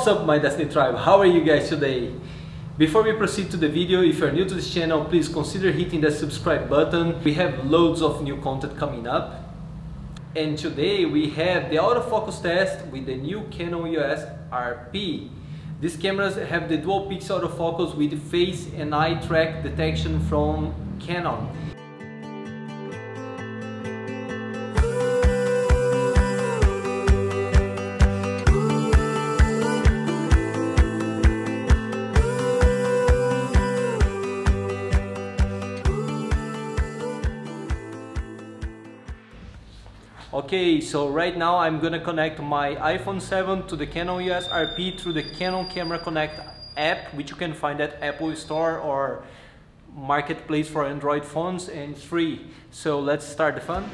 What's up, my Destiny Tribe? How are you guys today? Before we proceed to the video, if you're new to this channel, please consider hitting that subscribe button. We have loads of new content coming up. And today we have the autofocus test with the new Canon EOS RP. These cameras have the dual pixel autofocus with face and eye track detection from Canon. Okay, so right now I'm gonna connect my iPhone 7 to the Canon EOS RP through the Canon Camera Connect app, which you can find at Apple Store or Marketplace for Android phones, and it's free. So let's start the fun.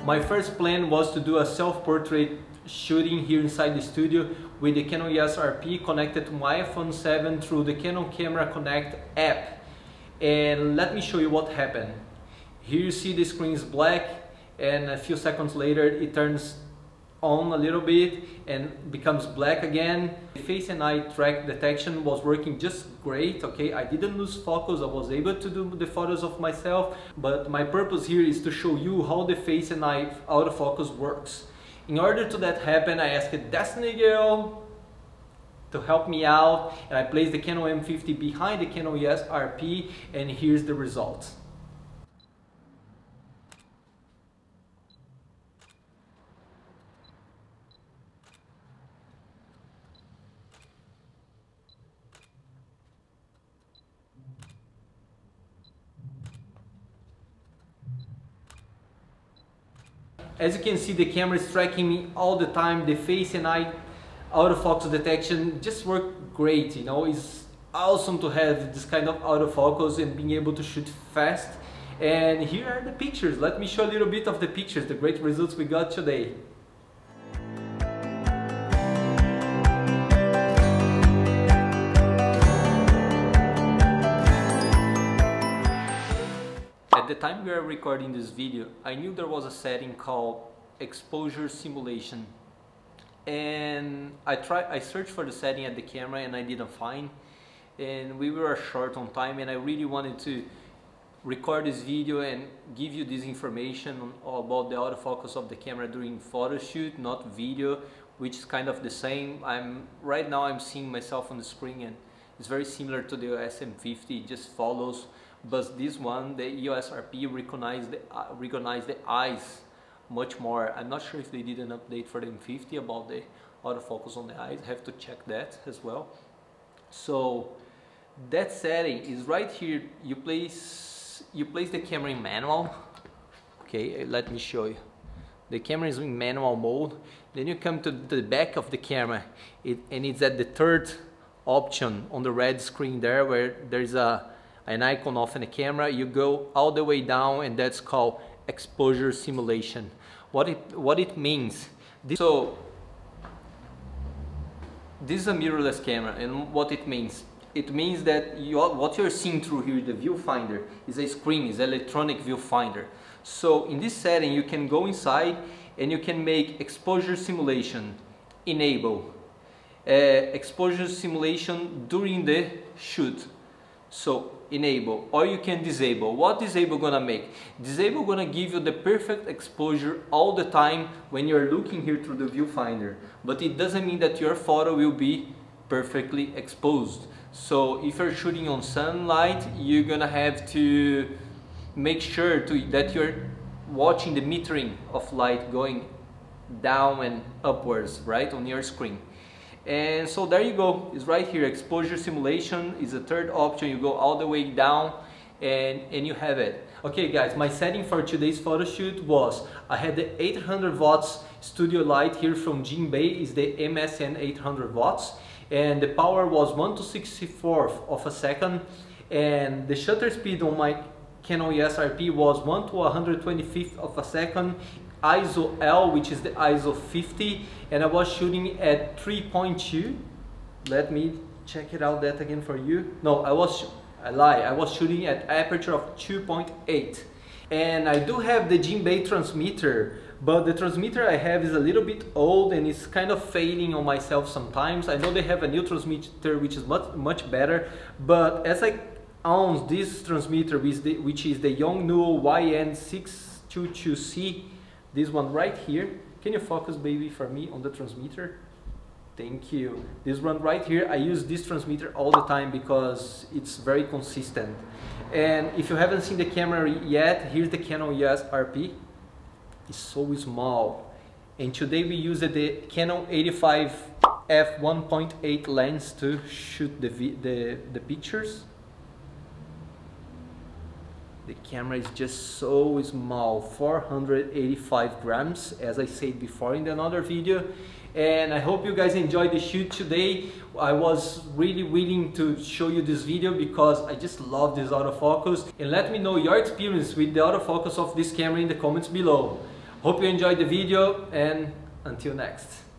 My first plan was to do a self-portrait shooting here inside the studio with the Canon EOS RP connected to my iPhone 7 through the Canon Camera Connect app. And let me show you what happened. Here you see the screen is black, and a few seconds later it turns on a little bit and becomes black again. The face and eye track detection was working just great. Okay, I didn't lose focus, I was able to do the photos of myself, but my purpose here is to show you how the face and eye autofocus works. In order to that happen, I asked Destiny Girl to help me out, and I placed the Canon M50 behind the Canon EOS RP, and here's the result. As you can see, the camera is tracking me all the time. The face and eye autofocus detection just work great, you know. It's awesome to have this kind of autofocus and being able to shoot fast. And here are the pictures. Let me show a little bit of the pictures, the great results we got today. At the time we are recording this video, I knew there was a setting called exposure simulation, and I searched for the setting at the camera and I didn't find, and we were short on time, and I really wanted to record this video and give you this information about the autofocus of the camera during photo shoot, not video, which is kind of the same. Right now I'm seeing myself on the screen and it's very similar to the EOS M50, it just follows. But this one, the EOS RP, recognized the eyes much more. I'm not sure if they did an update for the M50 about the autofocus on the eyes. I have to check that as well. So that setting is right here. You place the camera in manual. Okay, let me show you. The camera is in manual mode. Then you come to the back of the camera, and it's at the third option on the red screen there, where there's an icon of the camera. You go all the way down, and that's called exposure simulation. What it means. So this is a mirrorless camera, and what it means. It means that what you're seeing through here, the viewfinder, is a screen, is an electronic viewfinder. So in this setting, you can go inside and you can make exposure simulation enable, exposure simulation during the shoot. So enable, or you can disable. What disable gonna make? Disable gonna give you the perfect exposure all the time when you're looking here through the viewfinder, but it doesn't mean that your photo will be perfectly exposed. So if you're shooting on sunlight, you're gonna have to make sure that you're watching the metering of light going down and upwards, right, on your screen. And so there you go, it's right here. Exposure simulation is the third option. You go all the way down and you have it. Okay guys, my setting for today's photo shoot was, I had the 800 watts studio light here from Jinbei, is the MSN 800 watts, and the power was 1/64 of a second, and the shutter speed on my Canon EOS RP was 1/125th of a second, ISO L, which is the ISO 50, and I was shooting at 3.2. Let me check it out that again for you. No, I was I lie, I was shooting at aperture of 2.8. And I do have the Jinbei transmitter, but the transmitter I have is a little bit old and it's kind of fading on myself sometimes. I know they have a new transmitter which is much better, but as I own this transmitter, which is the Yongnuo YN622C, this one right here. Can you focus, baby, for me on the transmitter? Thank you. This one right here, I use this transmitter all the time because it's very consistent. And if you haven't seen the camera yet, here's the Canon EOS RP. It's so small. And today we used the Canon 85 f1.8 lens to shoot the pictures. The camera is just so small, 485 grams, as I said before in another video. And I hope you guys enjoyed the shoot today. I was really willing to show you this video because I just love this autofocus. And let me know your experience with the autofocus of this camera in the comments below. Hope you enjoyed the video and until next.